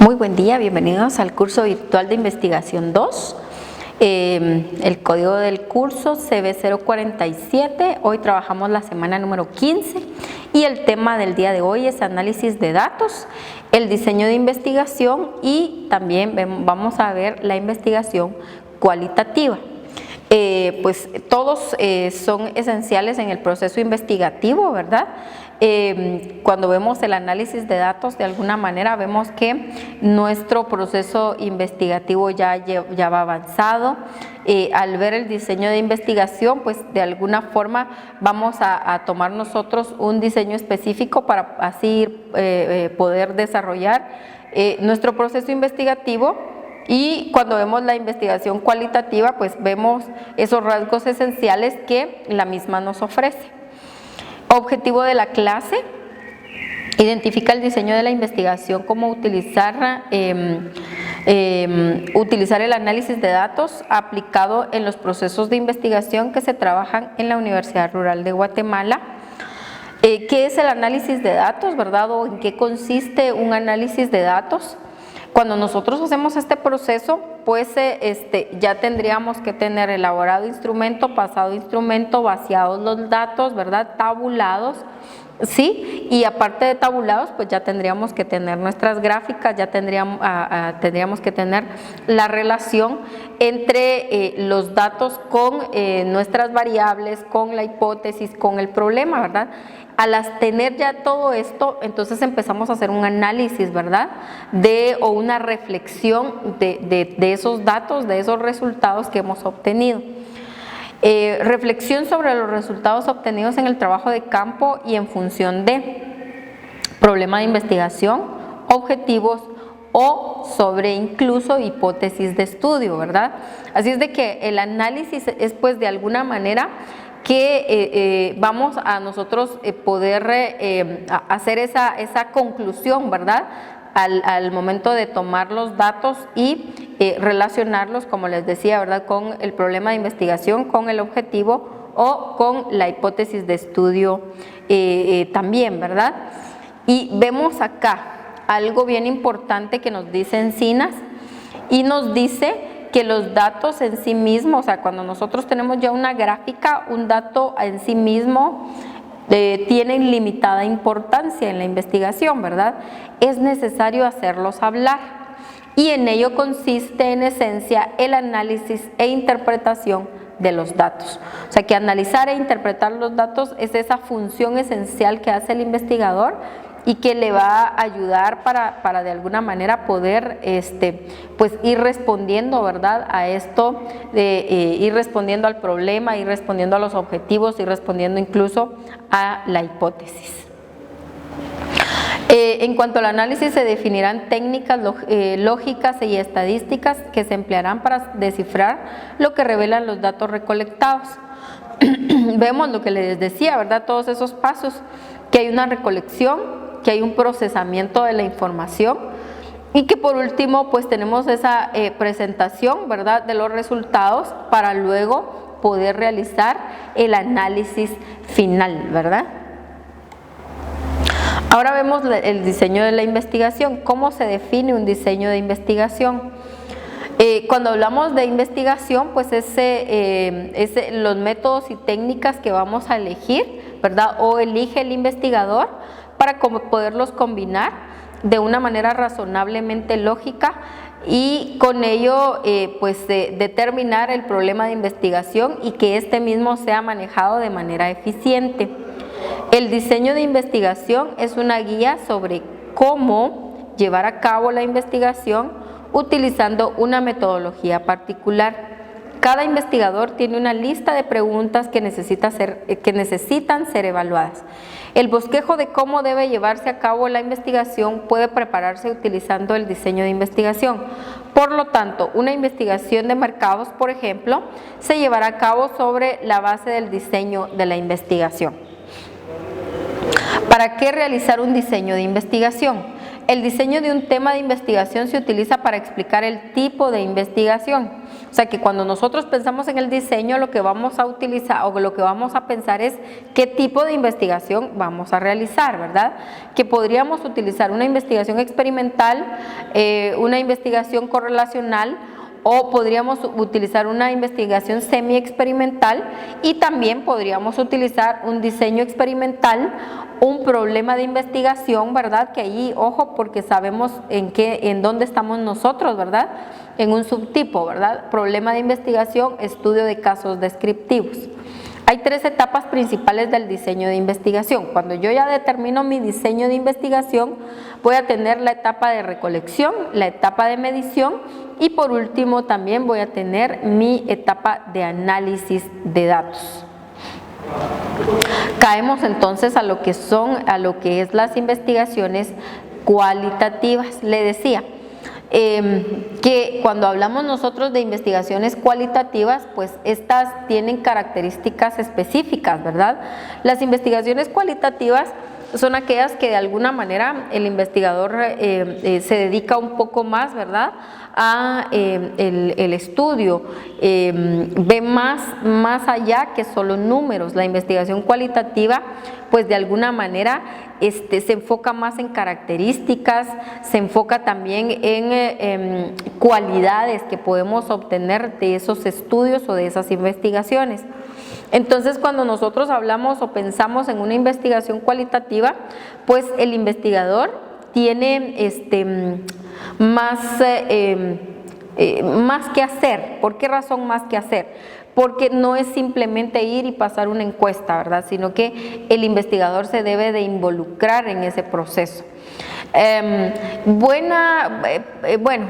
Muy buen día, bienvenidos al curso virtual de investigación 2. El código del curso CB047, hoy trabajamos la semana número 15 y el tema del día de hoy es análisis de datos, el diseño de investigación y también vamos a ver la investigación cualitativa. Pues todos son esenciales en el proceso investigativo, ¿verdad? Cuando vemos el análisis de datos, de alguna manera vemos que nuestro proceso investigativo ya va avanzado. Al ver el diseño de investigación, pues de alguna forma vamos a tomar nosotros un diseño específico para así poder desarrollar nuestro proceso investigativo. Y cuando vemos la investigación cualitativa, pues vemos esos rasgos esenciales que la misma nos ofrece. Objetivo de la clase: identifica el diseño de la investigación, cómo utilizar el análisis de datos aplicado en los procesos de investigación que se trabajan en la Universidad Rural de Guatemala. ¿Qué es el análisis de datos, verdad? ¿O en qué consiste un análisis de datos? Cuando nosotros hacemos este proceso, pues ya tendríamos que tener elaborado instrumento, pasado instrumento, vaciados los datos, ¿verdad? Tabulados, ¿sí? Y aparte de tabulados, pues ya tendríamos que tener nuestras gráficas, ya tendríamos que tener la relación entre los datos con nuestras variables, con la hipótesis, con el problema, ¿verdad? Al tener ya todo esto, entonces empezamos a hacer un análisis, ¿verdad? O una reflexión de esos datos, de esos resultados que hemos obtenido. Reflexión sobre los resultados obtenidos en el trabajo de campo y en función de problema de investigación, objetivos o sobre incluso hipótesis de estudio, ¿verdad? Así es de que el análisis es pues de alguna manera que vamos a nosotros poder hacer esa conclusión, ¿verdad? Al momento de tomar los datos y relacionarlos, como les decía, ¿verdad? Con el problema de investigación, con el objetivo o con la hipótesis de estudio también, ¿verdad? Y vemos acá algo bien importante que nos dice Encinas y nos dice que los datos en sí mismos, o sea, cuando nosotros tenemos ya una gráfica, un dato en sí mismo tienen limitada importancia en la investigación, ¿verdad? Es necesario hacerlos hablar y en ello consiste en esencia el análisis e interpretación de los datos. O sea, que analizar e interpretar los datos es esa función esencial que hace el investigador y que le va a ayudar para de alguna manera poder pues ir respondiendo, ¿verdad? A esto, ir respondiendo al problema, ir respondiendo a los objetivos, ir respondiendo incluso a la hipótesis. En cuanto al análisis, se definirán técnicas lógicas y estadísticas que se emplearán para descifrar lo que revelan los datos recolectados. Vemos lo que les decía, ¿verdad? Todos esos pasos, que hay una recolección, que hay un procesamiento de la información y que por último pues tenemos esa presentación, ¿verdad?, de los resultados para luego poder realizar el análisis final, ¿verdad? Ahora vemos el diseño de la investigación. ¿Cómo se define un diseño de investigación? Cuando hablamos de investigación, pues los métodos y técnicas que vamos a elegir, ¿verdad? O elige el investigador para poderlos combinar de una manera razonablemente lógica y con ello pues determinar el problema de investigación y que este mismo sea manejado de manera eficiente. El diseño de investigación es una guía sobre cómo llevar a cabo la investigación utilizando una metodología particular. Cada investigador tiene una lista de preguntas que necesitan ser evaluadas. El bosquejo de cómo debe llevarse a cabo la investigación puede prepararse utilizando el diseño de investigación. Por lo tanto, una investigación de mercados, por ejemplo, se llevará a cabo sobre la base del diseño de la investigación. ¿Para qué realizar un diseño de investigación? El diseño de un tema de investigación se utiliza para explicar el tipo de investigación. O sea que cuando nosotros pensamos en el diseño, lo que vamos a utilizar o lo que vamos a pensar es qué tipo de investigación vamos a realizar, ¿verdad? Que podríamos utilizar una investigación experimental, una investigación correlacional, o podríamos utilizar una investigación semi-experimental, y también podríamos utilizar un diseño experimental, un problema de investigación, ¿verdad? Que ahí, ojo, porque sabemos en dónde estamos nosotros, ¿verdad? En un subtipo, ¿verdad? Problema de investigación, estudio de casos descriptivos. Hay 3 etapas principales del diseño de investigación. Cuando yo ya determino mi diseño de investigación, voy a tener la etapa de recolección, la etapa de medición y por último también voy a tener mi etapa de análisis de datos. Caemos entonces a lo que es las investigaciones cualitativas. Le decía que cuando hablamos nosotros de investigaciones cualitativas, pues estas tienen características específicas, ¿verdad? Las investigaciones cualitativas son aquellas que de alguna manera el investigador se dedica un poco más, ¿verdad?, a el estudio, ve más allá que solo números. La investigación cualitativa, pues de alguna manera se enfoca más en características, se enfoca también en cualidades que podemos obtener de esos estudios o de esas investigaciones. Entonces, cuando nosotros hablamos o pensamos en una investigación cualitativa, pues el investigador tiene más que hacer. ¿Por qué razón más que hacer? Porque no es simplemente ir y pasar una encuesta, ¿verdad?, sino que el investigador se debe de involucrar en ese proceso.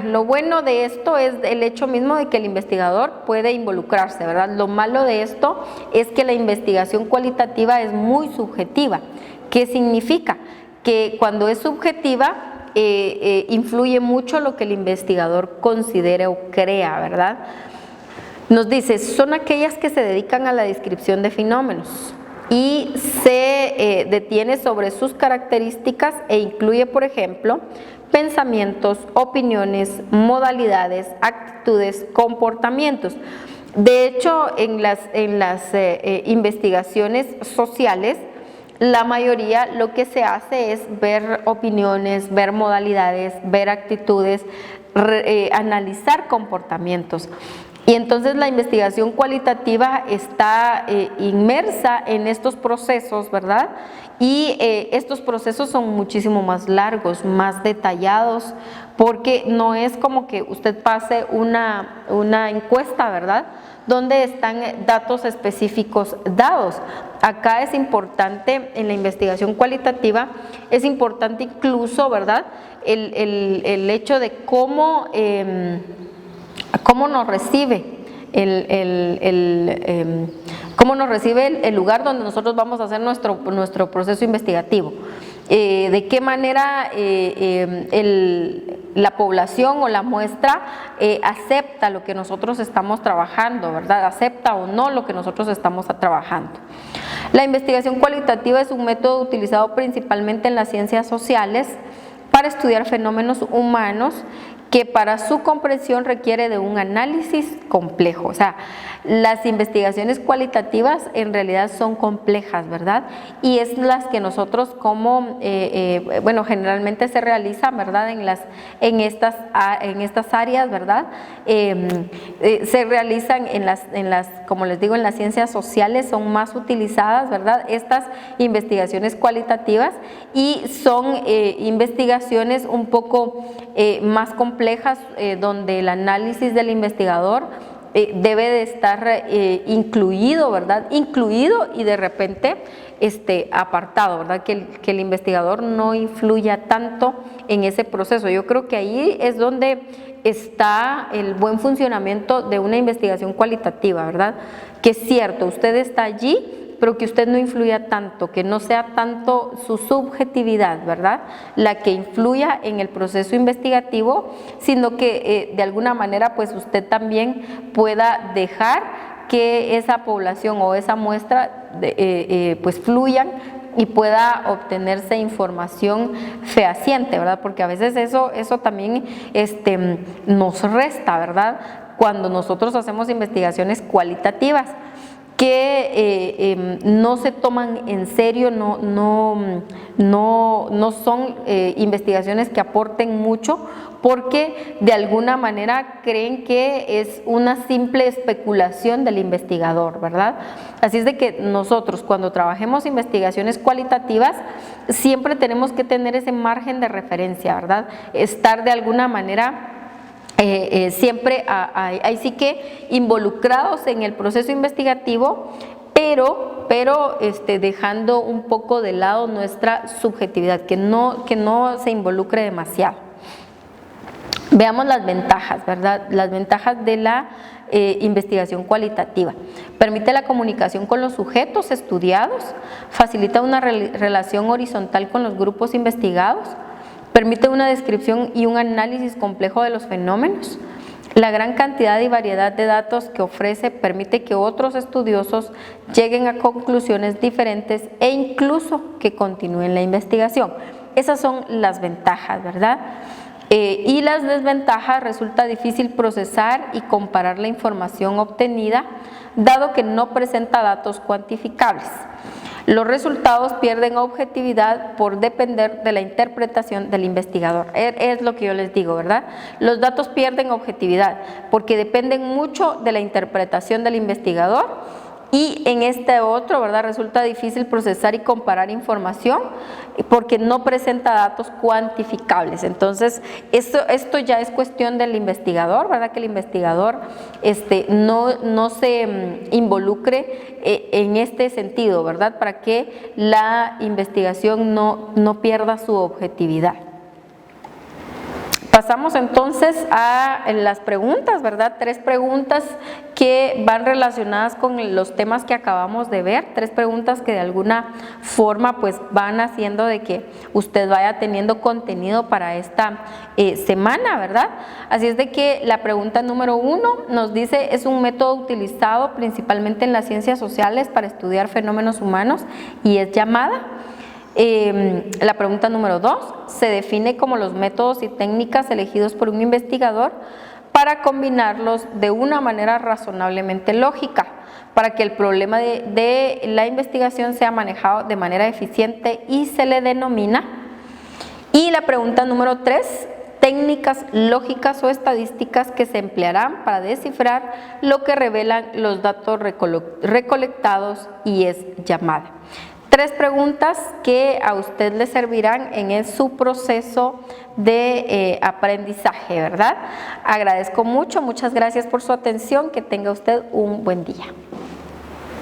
Lo bueno de esto es el hecho mismo de que el investigador puede involucrarse, ¿verdad? Lo malo de esto es que la investigación cualitativa es muy subjetiva. ¿Qué significa? Que cuando es subjetiva influye mucho lo que el investigador considere o crea, ¿verdad? Nos dice, son aquellas que se dedican a la descripción de fenómenos y se detiene sobre sus características e incluye, por ejemplo, pensamientos, opiniones, modalidades, actitudes, comportamientos. De hecho, en las investigaciones sociales, la mayoría lo que se hace es ver opiniones, ver modalidades, ver actitudes, analizar comportamientos. Y entonces la investigación cualitativa está inmersa en estos procesos, ¿verdad? Y estos procesos son muchísimo más largos, más detallados, porque no es como que usted pase una encuesta, ¿verdad?, donde están datos específicos dados. Acá es importante, en la investigación cualitativa, es importante incluso, ¿verdad?, el hecho de cómo nos recibe el lugar donde nosotros vamos a hacer nuestro proceso investigativo. De qué manera la población o la muestra acepta lo que nosotros estamos trabajando, ¿verdad? Acepta o no lo que nosotros estamos trabajando. La investigación cualitativa es un método utilizado principalmente en las ciencias sociales para estudiar fenómenos humanos que para su comprensión requiere de un análisis complejo. O sea, las investigaciones cualitativas en realidad son complejas, ¿verdad? Y es las que nosotros generalmente se realizan, ¿verdad?, en estas áreas, ¿verdad? Se realizan como les digo, en las ciencias sociales son más utilizadas, ¿verdad?, estas investigaciones cualitativas, y son investigaciones un poco más complejas, donde el análisis del investigador debe de estar incluido, ¿verdad? Incluido y de repente apartado, ¿verdad? Que el investigador no influya tanto en ese proceso. Yo creo que ahí es donde está el buen funcionamiento de una investigación cualitativa, ¿verdad? Que es cierto, usted está allí, pero que usted no influya tanto, que no sea tanto su subjetividad, ¿verdad?, la que influya en el proceso investigativo, sino que de alguna manera pues usted también pueda dejar que esa población o esa muestra pues fluyan y pueda obtenerse información fehaciente, ¿verdad? Porque a veces eso también nos resta, ¿verdad? cuando nosotros hacemos investigaciones cualitativas que no se toman en serio, no son investigaciones que aporten mucho, porque de alguna manera creen que es una simple especulación del investigador, ¿verdad? Así es de que nosotros, cuando trabajemos investigaciones cualitativas, siempre tenemos que tener ese margen de referencia, ¿verdad? Estar de alguna manera siempre ahí sí que involucrados en el proceso investigativo, pero dejando un poco de lado nuestra subjetividad, que no se involucre demasiado. Veamos las ventajas, ¿verdad? Las ventajas de la investigación cualitativa. Permite la comunicación con los sujetos estudiados, facilita una relación horizontal con los grupos investigados, permite una descripción y un análisis complejo de los fenómenos. La gran cantidad y variedad de datos que ofrece permite que otros estudiosos lleguen a conclusiones diferentes e incluso que continúen la investigación. Esas son las ventajas, ¿verdad? Y las desventajas: resulta difícil procesar y comparar la información obtenida, dado que no presenta datos cuantificables. Los resultados pierden objetividad por depender de la interpretación del investigador. Es lo que yo les digo, ¿verdad? Los datos pierden objetividad porque dependen mucho de la interpretación del investigador. Y en este otro, ¿verdad?, resulta difícil procesar y comparar información porque no presenta datos cuantificables. Entonces, esto ya es cuestión del investigador, ¿verdad?, que el investigador no se involucre en este sentido, ¿verdad?, para que la investigación no pierda su objetividad. Pasamos entonces a las preguntas, ¿verdad? 3 preguntas que van relacionadas con los temas que acabamos de ver, 3 preguntas que de alguna forma pues van haciendo de que usted vaya teniendo contenido para esta semana, ¿verdad? Así es de que la pregunta número 1 nos dice: ¿es un método utilizado principalmente en las ciencias sociales para estudiar fenómenos humanos y es llamada? La pregunta número 2, se define como los métodos y técnicas elegidos por un investigador para combinarlos de una manera razonablemente lógica, para que el problema de la investigación sea manejado de manera eficiente y se le denomina. Y la pregunta número 3, técnicas lógicas o estadísticas que se emplearán para descifrar lo que revelan los datos recolectados y es llamada. 3 preguntas que a usted le servirán en su proceso de aprendizaje, ¿verdad? Agradezco mucho, muchas gracias por su atención, que tenga usted un buen día.